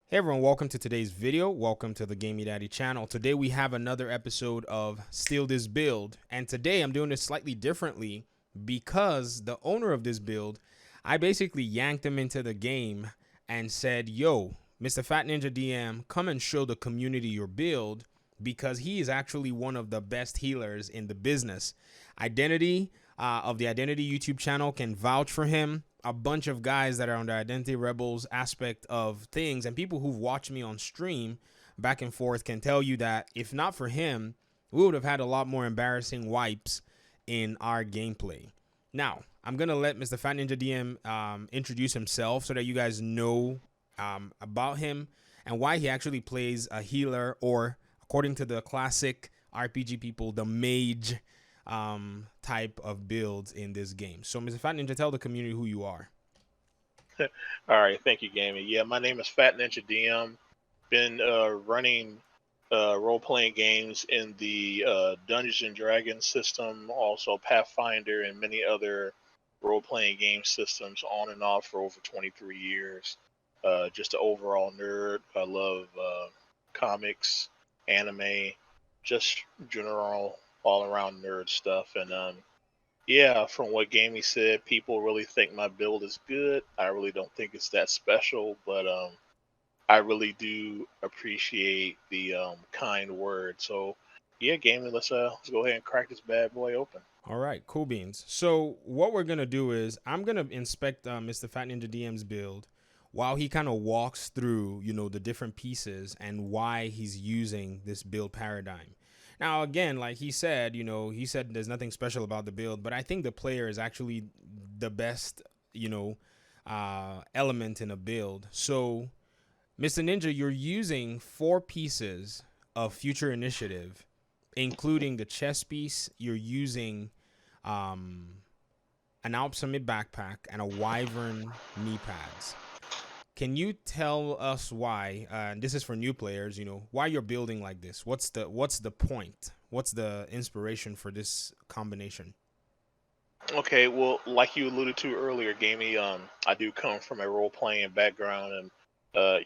Hey everyone, welcome to today's video. Welcome to the Gamey Daddy channel. Today we have another episode of Steal This Build, and today I'm doing this slightly differently because the owner of this build, I basically yanked him into the game and said, yo, Mr. FatNinja DM, come and show the community your build because he is actually one of the best healers in the business. Identity of the Identity YouTube channel can vouch for him. A bunch of guys that are on the Identity Rebels aspect of things and people who've watched me on stream back and forth can tell you that if not for him, we would have had a lot more embarrassing wipes in our gameplay. Now, I'm going to let Mr. Fat Ninja DM introduce himself so that you guys know about him and why he actually plays a healer, or according to the classic RPG people, the mage type of builds in this game. So, Mr. Fat Ninja, tell the community who you are. All right, thank you, Gaming. Yeah, my name is FatNinja DM. Been running role-playing games in the Dungeons and Dragons system, also Pathfinder, and many other role-playing game systems on and off for over 23 years. Just an overall nerd. I love comics, anime, just general all-around nerd stuff, and yeah, from what Gamey said, people really think my build is good. I really don't think it's that special, but I really do appreciate the kind word. So yeah, Gamey, let's go ahead and crack this bad boy open. All right, cool beans. So what we're gonna do is I'm gonna inspect Mr. Fat Ninja DM's build while he kind of walks through, the different pieces and why he's using this build paradigm. Now, again, like he said, he said there's nothing special about the build, but I think the player is actually the best, element in a build. So, Mr. Ninja, you're using 4 pieces of future initiative, including the chess piece. You're using an Alp Summit backpack and a Wyvern knee pads. Can you tell us why? This is for new players. Why you're building like this. What's the point? What's the inspiration for this combination? Okay, well, like you alluded to earlier, Gamey, I do come from a role playing background, and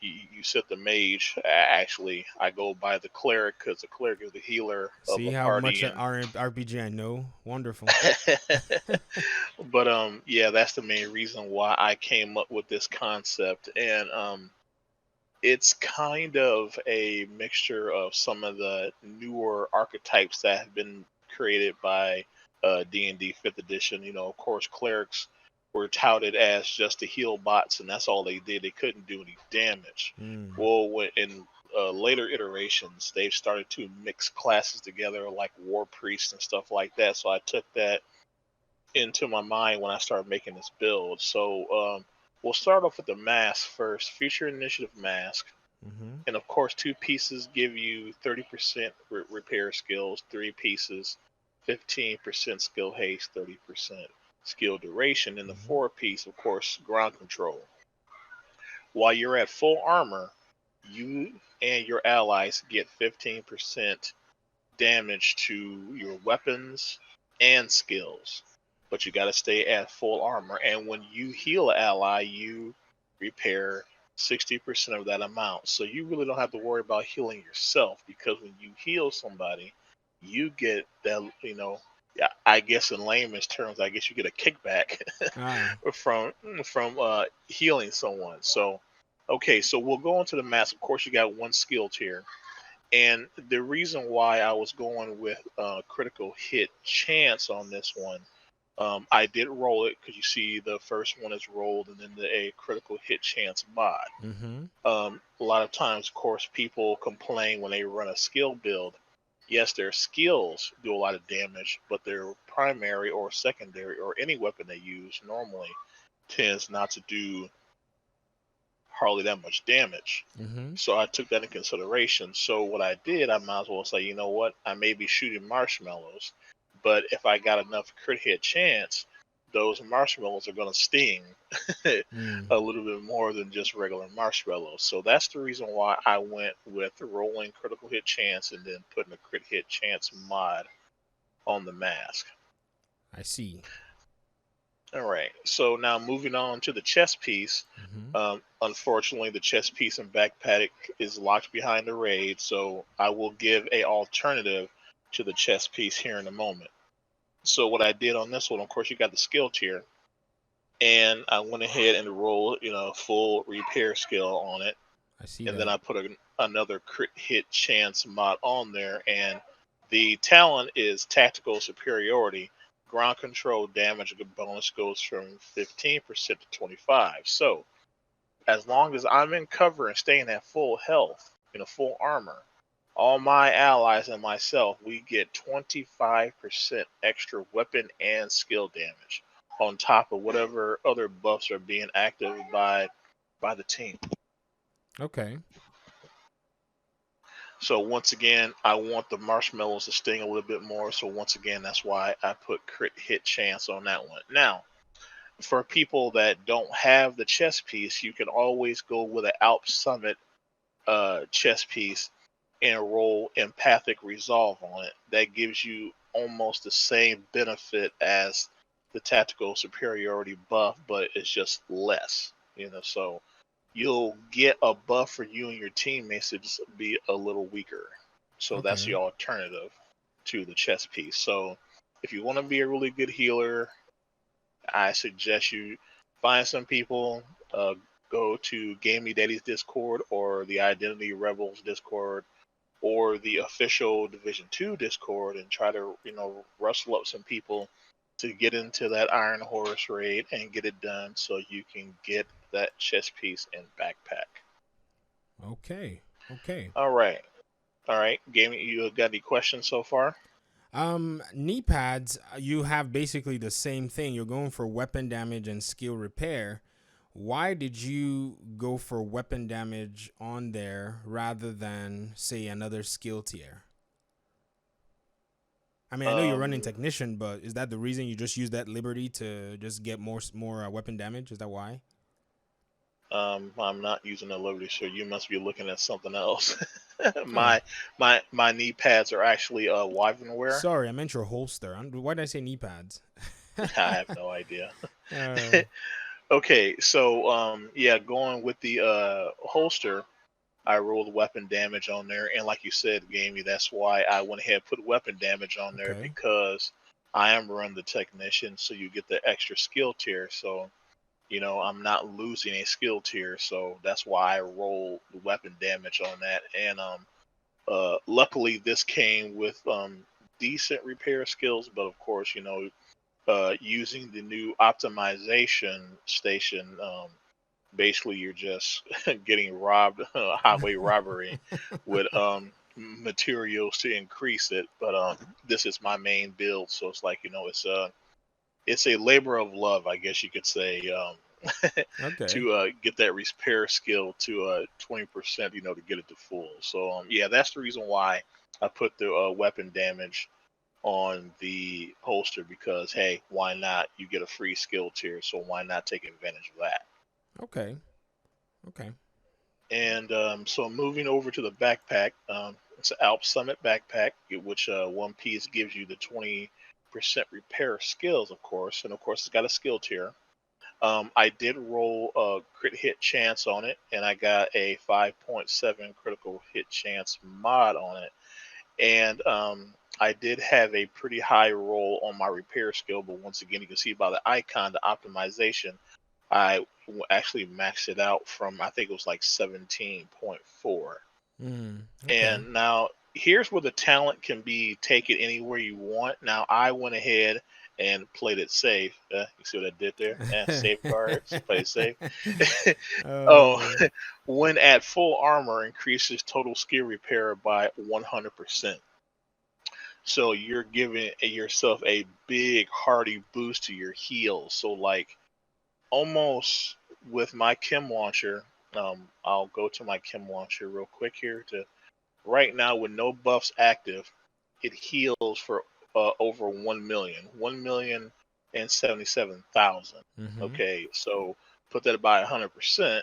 you said the mage. Actually, I go by the cleric because the cleric is the healer of See a how party, much and RPG I know. Wonderful. but yeah, that's the main reason why I came up with this concept, and it's kind of a mixture of some of the newer archetypes that have been created by D&D Fifth Edition. Of course, clerics were touted as just to heal bots, and that's all they did. They couldn't do any damage. Mm. Well, in later iterations, they've started to mix classes together, like war priests and stuff like that. So I took that into my mind when I started making this build. So we'll start off with the mask first. Future Initiative mask, Mm-hmm. and of course, 2 pieces give you 30% repair skills. 3 pieces, 15% skill haste, 30% skill duration, and the Mm-hmm. 4 piece, of course, ground control. While you're at full armor, you and your allies get 15% damage to your weapons and skills, but you got to stay at full armor. And when you heal an ally, you repair 60% of that amount. So you really don't have to worry about healing yourself, because when you heal somebody, you get that, yeah, I guess in layman's terms, I guess you get a kickback Ah. from healing someone. So okay, so we'll go into the mass. Of course, you got one skill tier, and the reason why I was going with critical hit chance on this one, I did roll it because you see the first one is rolled and then a critical hit chance mod. Mm-hmm. A lot of times, of course, people complain when they run a skill build. Yes, their skills do a lot of damage, but their primary or secondary or any weapon they use normally tends not to do hardly that much damage. Mm-hmm. So I took that in consideration. So what I did, I might as well say, you know what? I may be shooting marshmallows, but if I got enough crit hit chance, those marshmallows are going to sting Mm. a little bit more than just regular marshmallows. So that's the reason why I went with the rolling critical hit chance and then putting a crit hit chance mod on the mask. I see. All right. So now moving on to the chest piece. Mm-hmm. Unfortunately, the chest piece and backpack is locked behind the raid, so I will give a alternative to the chest piece here in a moment. So what I did on this one, of course, you got the skill tier, and I went ahead and rolled, full repair skill on it, I see and then that. I put another crit hit chance mod on there, and the talent is tactical superiority. Ground control damage bonus goes from 15% to 25. So as long as I'm in cover and staying at full health, full armor, all my allies and myself, we get 25% extra weapon and skill damage on top of whatever other buffs are being active by the team. Okay. So once again, I want the marshmallows to sting a little bit more. So once again, that's why I put crit hit chance on that one. Now, for people that don't have the chess piece, you can always go with an Alp Summit chess piece and roll empathic resolve on it. That gives you almost the same benefit as the tactical superiority buff, but it's just less. So you'll get a buff for you and your teammates to just be a little weaker. So that's Okay. the alternative to the chess piece. So if you want to be a really good healer, I suggest you find some people, go to Gaming Daddy's Discord or the Identity Rebels Discord or the official Division 2 Discord and try to, rustle up some people to get into that Iron Horse raid and get it done so you can get that chest piece and backpack. Okay. Okay. All right. All right. Gaming, you got any questions so far? Knee pads, you have basically the same thing. You're going for weapon damage and skill repair. Why did you go for weapon damage on there rather than, say, another skill tier? I mean, I know you're running Um, technician, but is that the reason you just use that liberty to just get more weapon damage? Is that why? I'm not using a Liberty, so you must be looking at something else. Oh, my knee pads are actually Wyvernware. sorry, I meant your holster. Why did I say knee pads? I have no idea. uh, Okay, so yeah, going with the holster, I rolled weapon damage on there, and like you said, Gamey, that's why I went ahead and put weapon damage on there okay. because I am run the technician, so you get the extra skill tier. So I'm not losing a skill tier, so that's why I roll the weapon damage on that. And luckily, this came with decent repair skills, but of course, using the new optimization station, basically you're just getting robbed, highway robbery, with materials to increase it. But this is my main build, so it's like it's a labor of love, I guess you could say, Okay. to get that repair skill to 20%, to get it to full. So yeah, that's the reason why I put the weapon damage on the holster because hey, why not? You get a free skill tier, so why not take advantage of that? Okay. Okay. And so moving over to the backpack, it's an Alp Summit backpack, which one piece gives you the 20% repair skills, of course, and of course it's got a skill tier. I did roll a crit hit chance on it, and I got a 5.7 critical hit chance mod on it. And I did have a pretty high roll on my repair skill, but once again, you can see by the icon, the optimization, I actually maxed it out from I think it was like 17.4. Okay. And now here's where the talent can be taken anywhere you want. Now I went ahead and played it safe. You see what I did there? Safeguards, play it safe. Oh, uh, when at full armor, increases total skill repair by 100%. So you're giving yourself a big hearty boost to your heals. So like almost with my chem launcher, I'll go to my chem launcher real quick here to right now with no buffs active, it heals for over 1 million, 1,077,000. mm-hmm. Okay, so put that by 100%.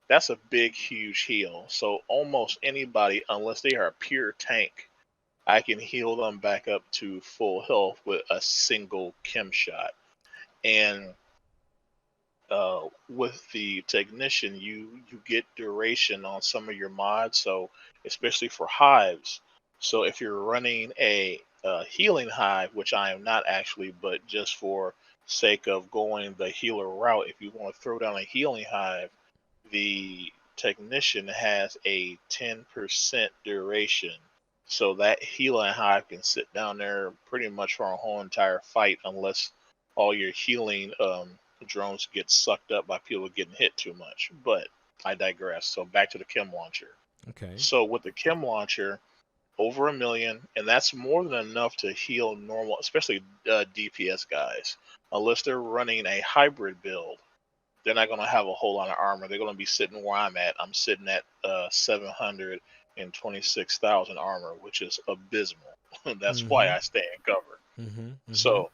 That's a big, huge heal. So almost anybody, unless they are a pure tank, I can heal them back up to full health with a single chem shot. And with the technician, you get duration on some of your mods. So especially for hives. So if you're running a healing hive, which I am not actually, but just for sake of going the healer route, if you want to throw down a healing hive, the technician has a 10% duration. So that healing hive can sit down there pretty much for a whole entire fight unless all your healing drones get sucked up by people getting hit too much. But I digress. So back to the chem launcher. Okay. So with the chem launcher, over 1 million, and that's more than enough to heal normal, especially DPS guys. Unless they're running a hybrid build, they're not going to have a whole lot of armor. They're going to be sitting where I'm at. I'm sitting at 726,000 armor, which is abysmal. That's why Mm-hmm. I stay in cover. Mm-hmm. Mm-hmm. So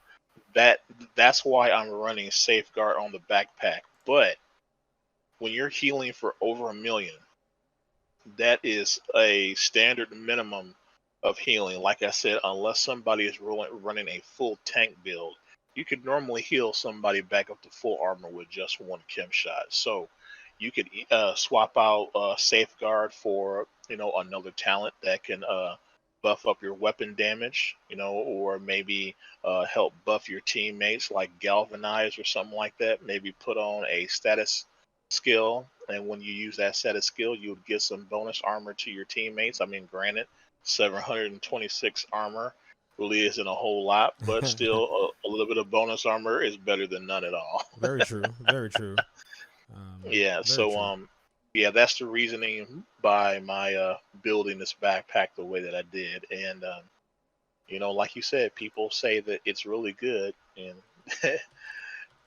that that's why I'm running safeguard on the backpack. But when you're healing for over 1 million, that is a standard minimum of healing. Like I said, unless somebody is running a full tank build, you could normally heal somebody back up to full armor with just one chem shot. So you could swap out safeguard for another talent that can buff up your weapon damage, or maybe help buff your teammates like galvanize or something like that. Maybe put on a status skill, and when you use that status skill, you would get some bonus armor to your teammates. I mean, granted, 726 armor really isn't a whole lot, but still a little bit of bonus armor is better than none at all. Very true. Very true. Yeah, Very so true. yeah, that's the reasoning by my building this backpack the way that I did. And like you said, people say that it's really good, and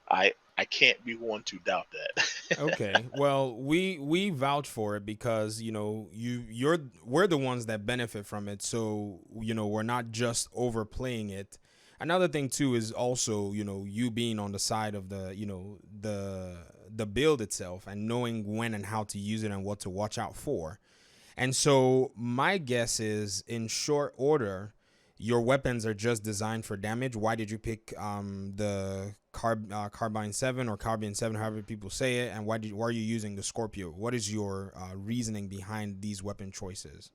I can't be one to doubt that. Okay. Well, we vouch for it because we're the ones that benefit from it. So we're not just overplaying it. Another thing too is also you being on the side of the build itself and knowing when and how to use it and what to watch out for. And so my guess is, in short order, your weapons are just designed for damage. Why did you pick the carbine 7 or carbine 7, however people say it, and why are you using the Scorpio? What is your reasoning behind these weapon choices?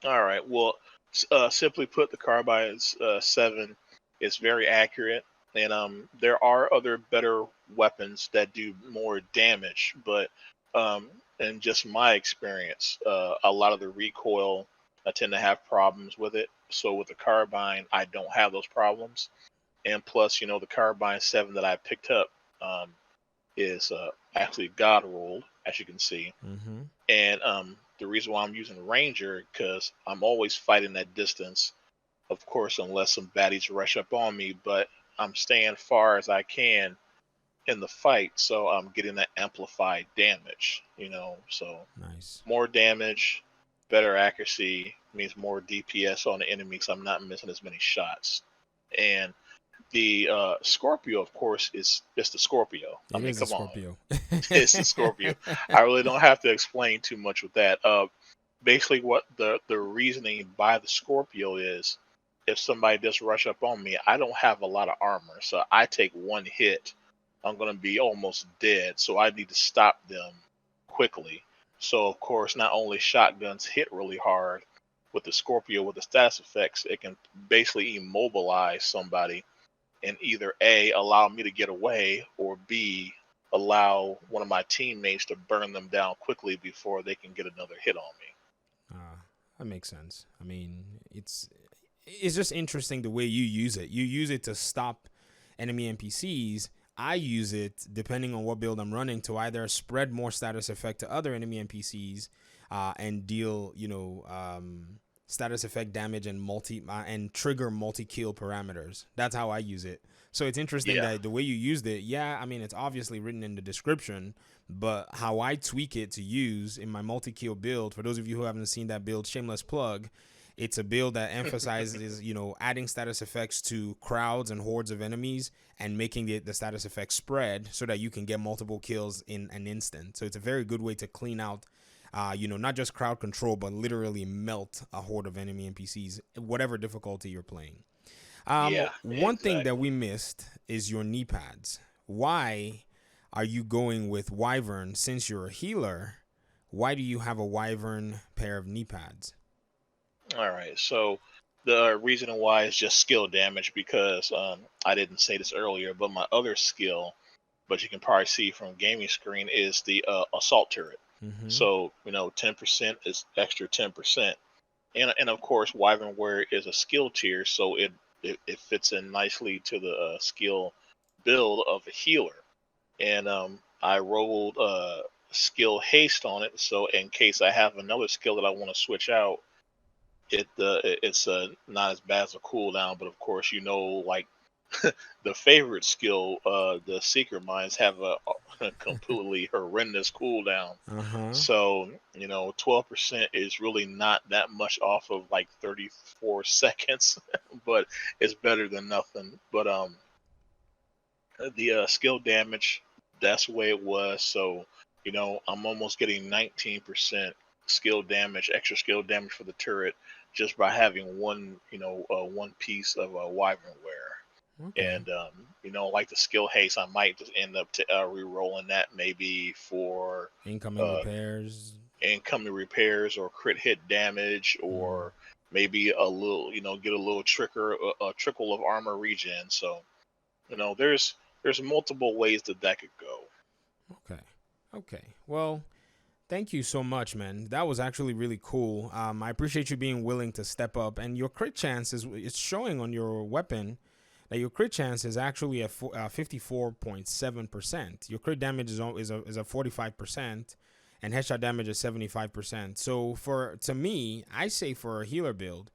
All right. Well, simply put, the Carbine's 7 is very accurate, and there are other better weapons that do more damage, but in just my experience, a lot of the recoil, I tend to have problems with it. So with the Carbine, I don't have those problems, and plus, the Carbine 7 that I picked up is actually God ruled, as you can see. Mm-hmm. And the reason why I'm using Ranger, because I'm always fighting that distance, of course, unless some baddies rush up on me, but I'm staying far as I can in the fight, so I'm getting that amplified damage, so Nice. more damage, better accuracy means more DPS on the enemy, so I'm not missing as many shots. And the Scorpio, of course, is just the Scorpio. I It mean, is a come on. Scorpio. It's the Scorpio. I really don't have to explain too much with that. Basically, what the reasoning by the Scorpio is, if somebody does rush up on me, I don't have a lot of armor, so I take one hit, I'm gonna be almost dead. So I need to stop them quickly. So of course, not only shotguns hit really hard, with the Scorpio with the status effects, it can basically immobilize somebody and either A, allow me to get away, or B, allow one of my teammates to burn them down quickly before they can get another hit on me. Uh, that makes sense. I mean, it's just interesting the way you use it. You use it to stop enemy NPCs. I use it, depending on what build I'm running, to either spread more status effect to other enemy NPCs and deal status effect damage and and trigger multi kill parameters. That's how I use it. So it's interesting Yeah. that the way you used it, yeah, I mean, it's obviously written in the description, but how I tweak it to use in my multi kill build, for those of you who haven't seen that build, shameless plug, it's a build that emphasizes, adding status effects to crowds and hordes of enemies and making the status effects spread so that you can get multiple kills in an instant. So it's a very good way to clean out, not just crowd control, but literally melt a horde of enemy NPCs, whatever difficulty you're playing. Yeah, One thing that we exactly. missed is your knee pads. Why are you going with Wyvern since you're a healer? Why do you have a Wyvern pair of knee pads? All right. So the reason why is just skill damage because I didn't say this earlier, but my other skill, but you can probably see from gaming screen, is the assault turret. Mm-hmm. So 10% is extra 10%, and of course Wyvern Warrior is a skill tier, so it fits in nicely to the skill build of a healer. And I rolled skill haste on it, so in case I have another skill that I want to switch out, it's not as bad as a cooldown. But of course, like the favorite skill, the Seeker Mines have a completely horrendous cooldown. Uh-huh. So 12% is really not that much off of like 34 seconds, but it's better than nothing. But the skill damage, that's the way it was. So I'm almost getting 19% skill damage, extra skill damage for the turret, just by having one piece of wyvern wear. Okay. And like the skill haste, I might just end up re-rolling that maybe for Incoming uh, repairs. incoming repairs or crit hit damage, Mm, or maybe a little, get a little a trickle of armor regen. So there's multiple ways that could go. okay. Okay. Well, thank you so much, man. That was actually really cool. I appreciate you being willing to step up, and your crit chance is it's showing on your weapon that your crit chance is actually at 54.7%. Your crit damage is a 45%, and headshot damage is 75%. So to me, I say for a healer build,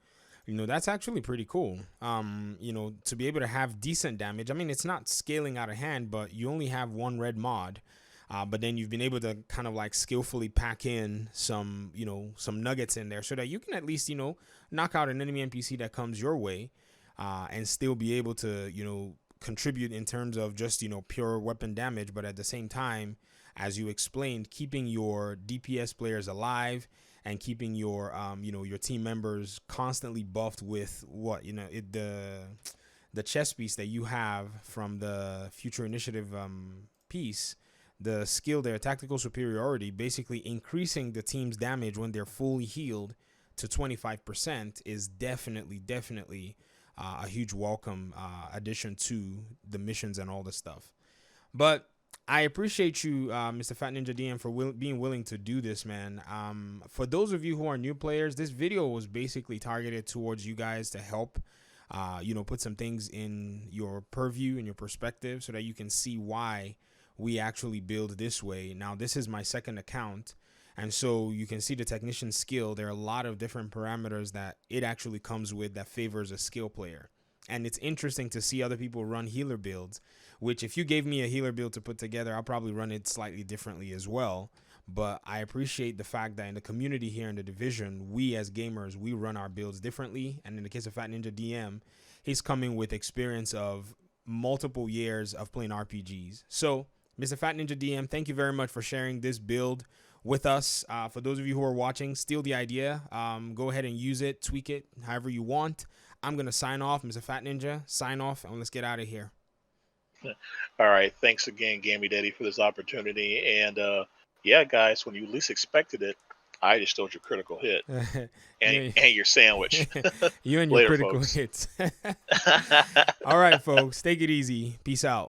that's actually pretty cool. To be able to have decent damage. I mean, it's not scaling out of hand, but you only have one red mod. But then you've been able to kind of like skillfully pack in some nuggets in there so that you can at least, knock out an enemy NPC that comes your way, and still be able to, contribute in terms of just, pure weapon damage. But at the same time, as you explained, keeping your DPS players alive and keeping your team members constantly buffed with the chess piece that you have from the future initiative piece, the skill there, tactical superiority, basically increasing the team's damage when they're fully healed to 25% is definitely a huge welcome addition to the missions and all this stuff. But I appreciate you, Mr. Fat Ninja DM, for being willing to do this, man. For those of you who are new players, this video was basically targeted towards you guys to help, put some things in your purview and your perspective so that you can see why we actually build this way. Now, this is my second account, and so you can see the technician skill. There are a lot of different parameters that it actually comes with that favors a skill player. And it's interesting to see other people run healer builds, which if you gave me a healer build to put together, I'll probably run it slightly differently as well. But I appreciate the fact that in the community here in the division, we as gamers, we run our builds differently. And in the case of Fat Ninja DM, he's coming with experience of multiple years of playing RPGs. So, Mr. Fat Ninja DM, thank you very much for sharing this build with us. For those of you who are watching, steal the idea. Go ahead and use it, tweak it however you want. I'm going to sign off. Mr. Fat Ninja, sign off, and let's get out of here. All right, thanks again, Gammy Daddy, for this opportunity. And yeah, guys, when you least expected it, I just stole your critical hit and you, and your sandwich. you and your Later, critical folks. hits. All right, folks, take it easy. Peace out.